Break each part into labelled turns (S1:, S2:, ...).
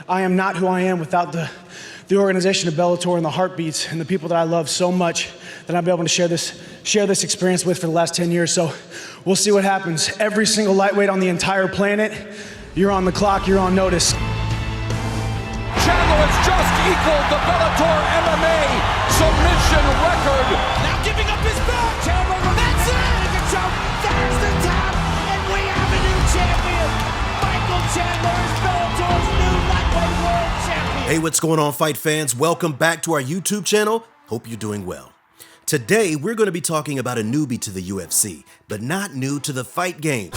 S1: I am not who I am without the organization of Bellator and the heartbeats and the people that I love so much that I've been able to share this experience with for the last 10 years. So we'll see what happens. Every single lightweight on the entire planet, you're on the clock, you're on notice.
S2: Chandler has just equaled the Bellator MMA submission record.
S3: Now giving up his back. Chandler, that's it! There's the tap, and we have a new champion. Michael Chandler is Bellator's new lightweight world champion.
S4: Hey, what's going on, fight fans? Welcome back to our YouTube channel. Hope you're doing well. Today, we're going to be talking about a newbie to the UFC, but not new to the fight game.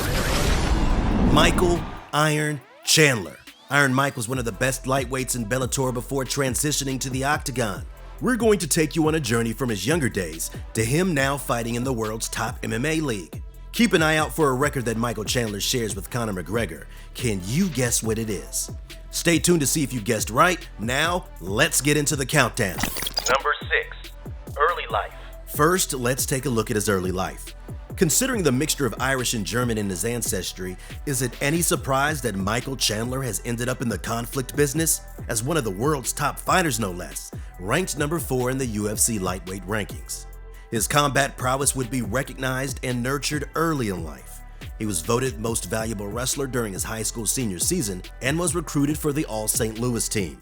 S4: Michael Iron Chandler. Iron Mike was one of the best lightweights in Bellator before transitioning to the octagon. We're going to take you on a journey from his younger days to him now fighting in the world's top MMA league. Keep an eye out for a record that Michael Chandler shares with Conor McGregor. Can you guess what it is? Stay tuned to see if you guessed right. Now, let's get into the countdown.
S5: Number 6. Early life.
S4: First, let's take a look at his early life. Considering the mixture of Irish and German in his ancestry, is it any surprise that Michael Chandler has ended up in the conflict business as one of the world's top fighters, no less, ranked number 4 in the UFC lightweight rankings? His combat prowess would be recognized and nurtured early in life. He was voted most valuable wrestler during his high school senior season and was recruited for the All St. Louis team.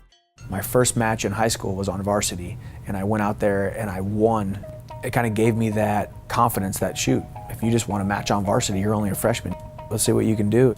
S6: My first match in high school was on varsity, and I went out there and I won. It kind of gave me that confidence that, shoot, if you just want to match on varsity, you're only a freshman. Let's see what you can do.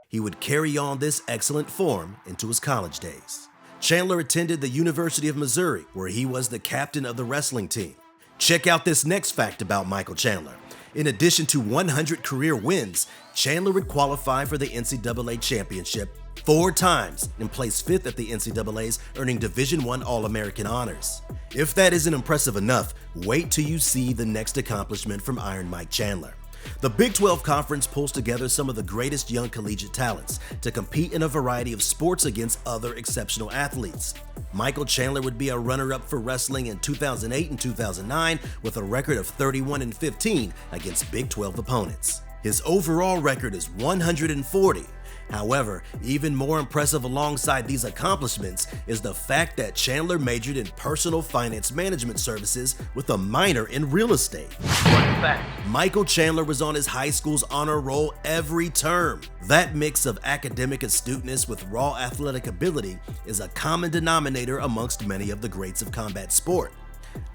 S4: He would carry on this excellent form into his college days. Chandler attended the University of Missouri, where he was the captain of the wrestling team. Check out this next fact about Michael Chandler. In addition to 100 career wins, Chandler would qualify for the NCAA championship 4 times and placed 5th at the NCAA's, earning Division I All-American honors. If that isn't impressive enough, wait till you see the next accomplishment from Iron Mike Chandler. The Big 12 Conference pulls together some of the greatest young collegiate talents to compete in a variety of sports against other exceptional athletes. Michael Chandler would be a runner-up for wrestling in 2008 and 2009 with a record of 31-15 against Big 12 opponents. His overall record is 140. However, even more impressive alongside these accomplishments is the fact that Chandler majored in personal finance management services with a minor in real estate.
S5: Fun fact.
S4: Michael Chandler was on his high school's honor roll every term. That mix of academic astuteness with raw athletic ability is a common denominator amongst many of the greats of combat sport.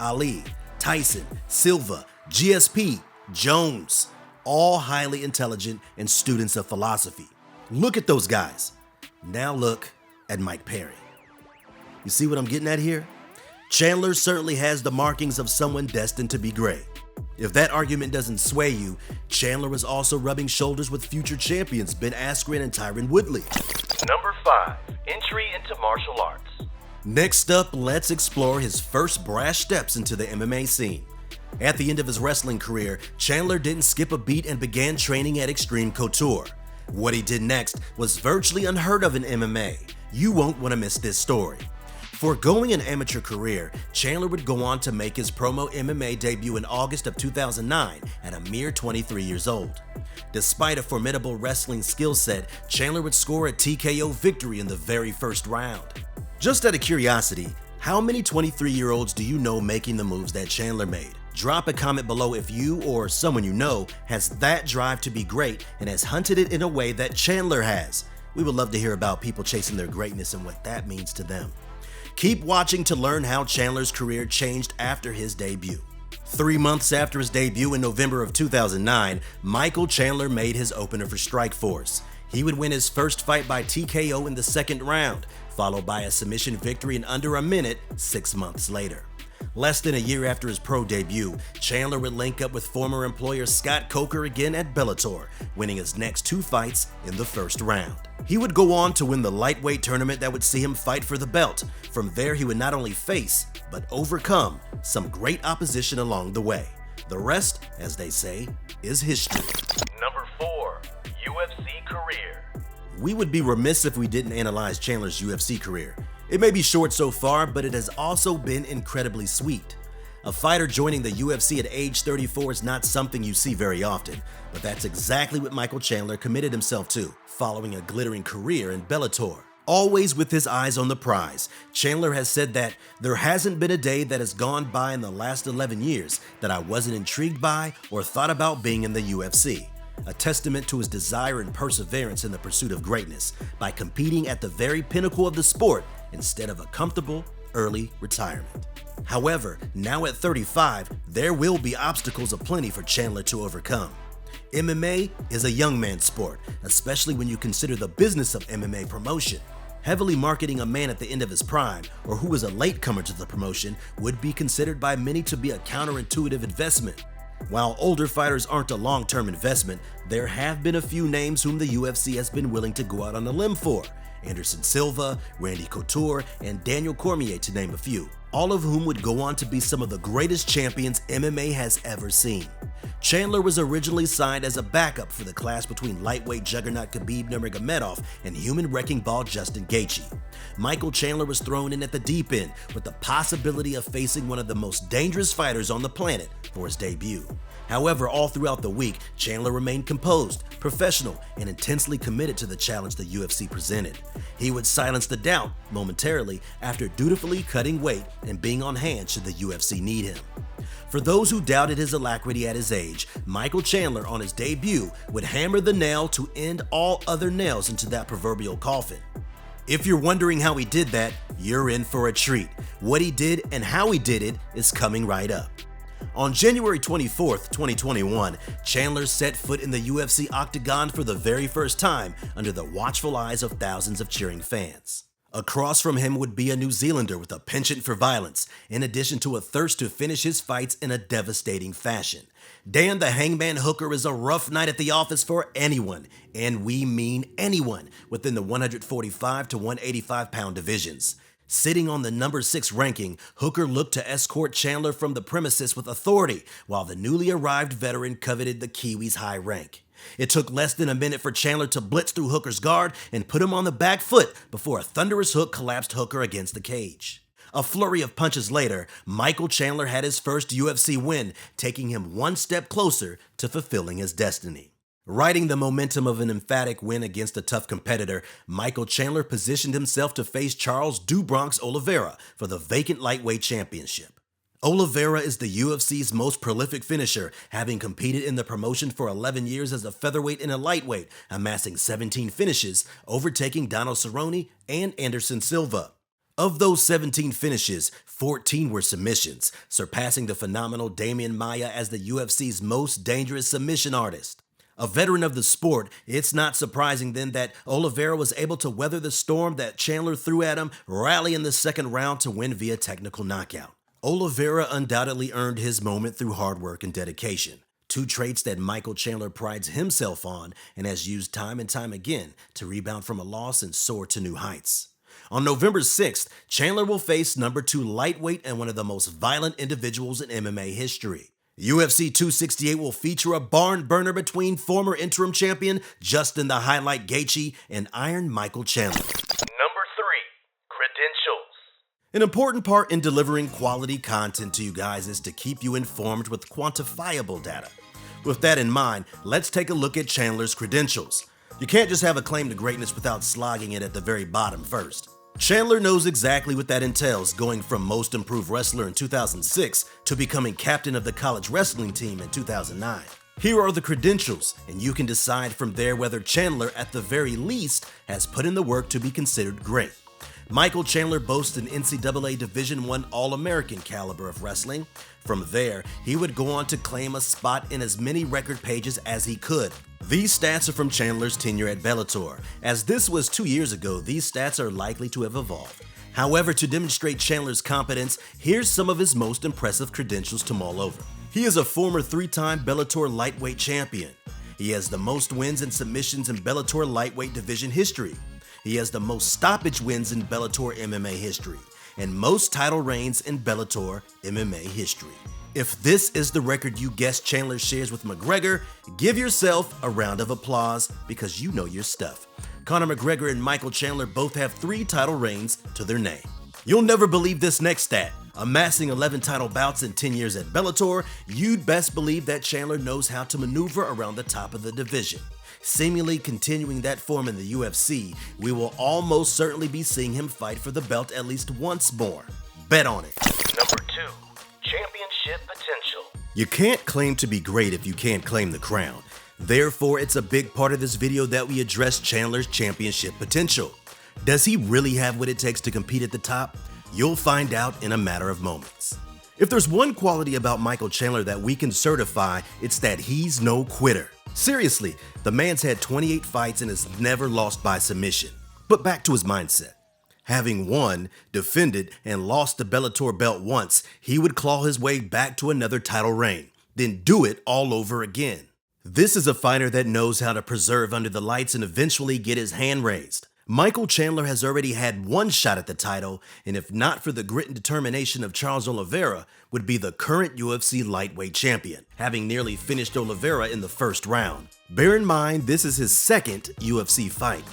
S4: Ali, Tyson, Silva, GSP, Jones, all highly intelligent and students of philosophy. Look at those guys. Now look at Mike Perry. You see what I'm getting at here? Chandler certainly has the markings of someone destined to be great. If that argument doesn't sway you, Chandler was also rubbing shoulders with future champions Ben Askren and Tyron Woodley.
S5: Number 5. Entry into martial arts.
S4: Next up, let's explore his first brash steps into the MMA scene. At the end of his wrestling career, Chandler didn't skip a beat and began training at Extreme Couture. What he did next was virtually unheard of in MMA. You won't want to miss this story. Foregoing an amateur career, Chandler would go on to make his promo MMA debut in August of 2009 at a mere 23 years old. Despite a formidable wrestling skill set, Chandler would score a TKO victory in the very first round. Just out of curiosity, how many 23-year-olds do you know making the moves that Chandler made? Drop a comment below if you or someone you know has that drive to be great and has hunted it in a way that Chandler has. We would love to hear about people chasing their greatness and what that means to them. Keep watching to learn how Chandler's career changed after his debut. 3 months after his debut in November of 2009, Michael Chandler made his opener for Strikeforce. He would win his first fight by TKO in the second round, followed by a submission victory in under a minute 6 months later. Less than a year after his pro debut, Chandler would link up with former employer Scott Coker again at Bellator, winning his next 2 fights in the first round. He would go on to win the lightweight tournament that would see him fight for the belt. From there, he would not only face, but overcome some great opposition along the way. The rest, as they say, is history.
S5: Number 4. UFC Career.
S4: We would be remiss if we didn't analyze Chandler's UFC career. It may be short so far, but it has also been incredibly sweet. A fighter joining the UFC at age 34 is not something you see very often, but that's exactly what Michael Chandler committed himself to, following a glittering career in Bellator. Always with his eyes on the prize, Chandler has said that there hasn't been a day that has gone by in the last 11 years that I wasn't intrigued by or thought about being in the UFC. A testament to his desire and perseverance in the pursuit of greatness by competing at the very pinnacle of the sport instead of a comfortable early retirement. However, now at 35, there will be obstacles aplenty for Chandler to overcome. MMA is a young man's sport, especially when you consider the business of MMA promotion. Heavily marketing a man at the end of his prime, or who is a latecomer to the promotion, would be considered by many to be a counterintuitive investment. While older fighters aren't a long-term investment, there have been a few names whom the UFC has been willing to go out on a limb for. Anderson Silva, Randy Couture, and Daniel Cormier, to name a few, all of whom would go on to be some of the greatest champions MMA has ever seen. Chandler was originally signed as a backup for the clash between lightweight juggernaut Khabib Nurmagomedov and human wrecking ball Justin Gaethje. Michael Chandler was thrown in at the deep end with the possibility of facing one of the most dangerous fighters on the planet for his debut. However, all throughout the week, Chandler remained composed, professional, and intensely committed to the challenge the UFC presented. He would silence the doubt momentarily after dutifully cutting weight and being on hand should the UFC need him. For those who doubted his alacrity at his age, Michael Chandler on his debut would hammer the nail to end all other nails into that proverbial coffin. If you're wondering how he did that, you're in for a treat. What he did and how he did it is coming right up. On January 24th, 2021, Chandler set foot in the UFC octagon for the very first time under the watchful eyes of thousands of cheering fans. Across from him would be a New Zealander with a penchant for violence, in addition to a thirst to finish his fights in a devastating fashion. Dan the Hangman Hooker is a rough night at the office for anyone, and we mean anyone, within the 145 to 185 pound divisions. Sitting on the number 6 ranking, Hooker looked to escort Chandler from the premises with authority, while the newly arrived veteran coveted the Kiwi's high rank. It took less than a minute for Chandler to blitz through Hooker's guard and put him on the back foot before a thunderous hook collapsed Hooker against the cage. A flurry of punches later, Michael Chandler had his first UFC win, taking him one step closer to fulfilling his destiny. Riding the momentum of an emphatic win against a tough competitor, Michael Chandler positioned himself to face Charles "Do Bronx" Oliveira for the vacant lightweight championship. Oliveira is the UFC's most prolific finisher, having competed in the promotion for 11 years as a featherweight and a lightweight, amassing 17 finishes, overtaking Donald Cerrone and Anderson Silva. Of those 17 finishes, 14 were submissions, surpassing the phenomenal Damian Maia as the UFC's most dangerous submission artist. A veteran of the sport, it's not surprising then that Oliveira was able to weather the storm that Chandler threw at him, rally in the second round to win via technical knockout. Oliveira undoubtedly earned his moment through hard work and dedication, two traits that Michael Chandler prides himself on and has used time and time again to rebound from a loss and soar to new heights. On November 6th, Chandler will face number 2 lightweight and one of the most violent individuals in MMA history. UFC 268 will feature a barn burner between former interim champion Justin the Highlight Gaethje and Iron Michael Chandler.
S5: Number 3, credentials.
S4: An important part in delivering quality content to you guys is to keep you informed with quantifiable data. With that in mind, let's take a look at Chandler's credentials. You can't just have a claim to greatness without slogging it at the very bottom first. Chandler knows exactly what that entails, going from Most Improved Wrestler in 2006 to becoming captain of the college wrestling team in 2009. Here are the credentials, and you can decide from there whether Chandler, at the very least, has put in the work to be considered great. Michael Chandler boasts an NCAA Division I All-American caliber of wrestling. From there, he would go on to claim a spot in as many record pages as he could. These stats are from Chandler's tenure at Bellator. As this was 2 years ago, these stats are likely to have evolved. However, to demonstrate Chandler's competence, here's some of his most impressive credentials to mull over. He is a former 3-time Bellator lightweight champion. He has the most wins and submissions in Bellator lightweight division history. He has the most stoppage wins in Bellator MMA history, and most title reigns in Bellator MMA history. If this is the record you guess Chandler shares with McGregor, give yourself a round of applause because you know your stuff. Conor McGregor and Michael Chandler both have 3 title reigns to their name. You'll never believe this next stat. Amassing 11 title bouts in 10 years at Bellator, you'd best believe that Chandler knows how to maneuver around the top of the division. Seemingly continuing that form in the UFC, we will almost certainly be seeing him fight for the belt at least once more. Bet on it.
S5: Number 2. Championship potential.
S4: You can't claim to be great if you can't claim the crown. Therefore, it's a big part of this video that we address Chandler's championship potential. Does he really have what it takes to compete at the top? You'll find out in a matter of moments. If there's one quality about Michael Chandler that we can certify, it's that he's no quitter. Seriously, the man's had 28 fights and has never lost by submission. But back to his mindset. Having won, defended, and lost the Bellator belt once, he would claw his way back to another title reign, then do it all over again. This is a fighter that knows how to preserve under the lights and eventually get his hand raised. Michael Chandler has already had one shot at the title, and if not for the grit and determination of Charles Oliveira, would be the current UFC lightweight champion, having nearly finished Oliveira in the first round. Bear in mind, this is his second UFC fight.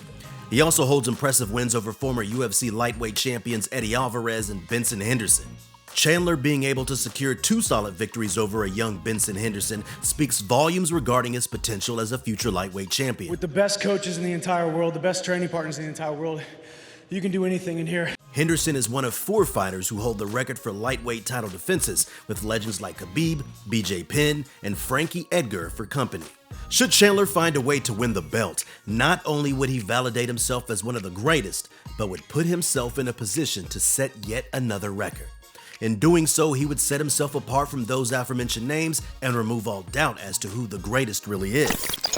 S4: He also holds impressive wins over former UFC lightweight champions Eddie Alvarez and Benson Henderson. Chandler being able to secure 2 solid victories over a young Benson Henderson speaks volumes regarding his potential as a future lightweight champion.
S1: With the best coaches in the entire world, the best training partners in the entire world, you can do anything in here.
S4: Henderson is one of 4 fighters who hold the record for lightweight title defenses, with legends like Khabib, BJ Penn, and Frankie Edgar for company. Should Chandler find a way to win the belt, not only would he validate himself as one of the greatest, but would put himself in a position to set yet another record. In doing so, he would set himself apart from those aforementioned names and remove all doubt as to who the greatest really is.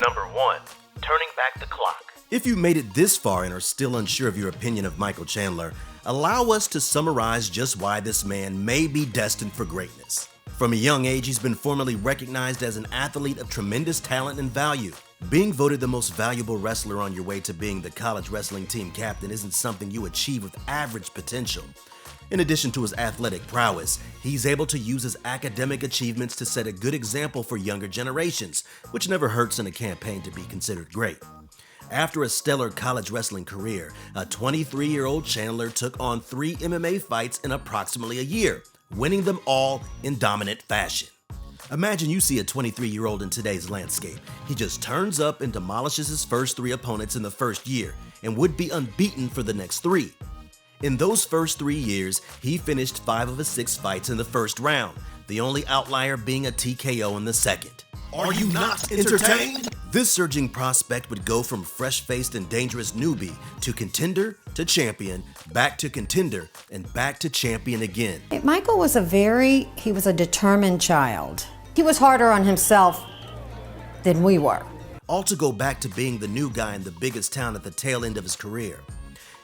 S5: Number 1. Turning back the clock.
S4: If you made it this far and are still unsure of your opinion of Michael Chandler, allow us to summarize just why this man may be destined for greatness. From a young age, he's been formally recognized as an athlete of tremendous talent and value. Being voted the most valuable wrestler on your way to being the college wrestling team captain isn't something you achieve with average potential. In addition to his athletic prowess, he's able to use his academic achievements to set a good example for younger generations, which never hurts in a campaign to be considered great. After a stellar college wrestling career, a 23-year-old Chandler took on 3 MMA fights in approximately a year, winning them all in dominant fashion. Imagine you see a 23-year-old in today's landscape. He just turns up and demolishes his first 3 opponents in the first year and would be unbeaten for the next 3. In those first 3 years, he finished 5 of his 6 fights in the first round, the only outlier being a TKO in the second.
S2: Are you not entertained?
S4: This surging prospect would go from fresh-faced and dangerous newbie to contender to champion, back to contender, and back to champion again.
S7: Michael was he was a determined child. He was harder on himself than we were.
S4: All to go back to being the new guy in the biggest town at the tail end of his career.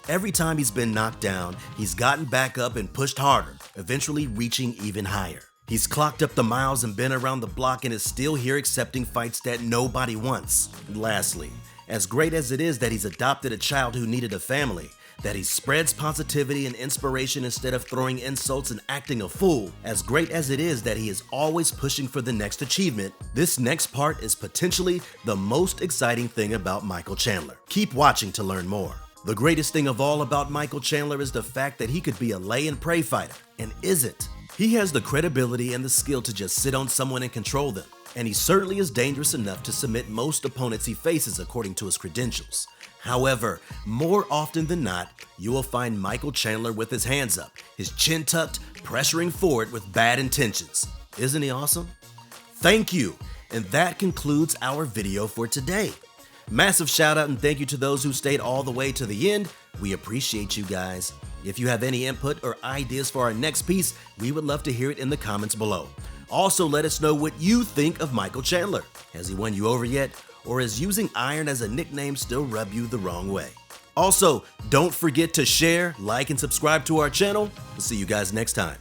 S4: Every time he's been knocked down, he's gotten back up and pushed harder, eventually reaching even higher. He's clocked up the miles and been around the block and is still here accepting fights that nobody wants. And lastly, as great as it is that he's adopted a child who needed a family, that he spreads positivity and inspiration instead of throwing insults and acting a fool, as great as it is that he is always pushing for the next achievement, this next part is potentially the most exciting thing about Michael Chandler. Keep watching to learn more. The greatest thing of all about Michael Chandler is the fact that he could be a lay and pray fighter, and isn't. He has the credibility and the skill to just sit on someone and control them, and he certainly is dangerous enough to submit most opponents he faces according to his credentials. However, more often than not, you will find Michael Chandler with his hands up, his chin tucked, pressuring forward with bad intentions. Isn't he awesome? Thank you, and that concludes our video for today. Massive shout out and thank you to those who stayed all the way to the end. We appreciate you guys. If you have any input or ideas for our next piece, we would love to hear it in the comments below. Also, let us know what you think of Michael Chandler. Has he won you over yet? Or is using Iron as a nickname still rub you the wrong way? Also, don't forget to share, like, and subscribe to our channel. We'll see you guys next time.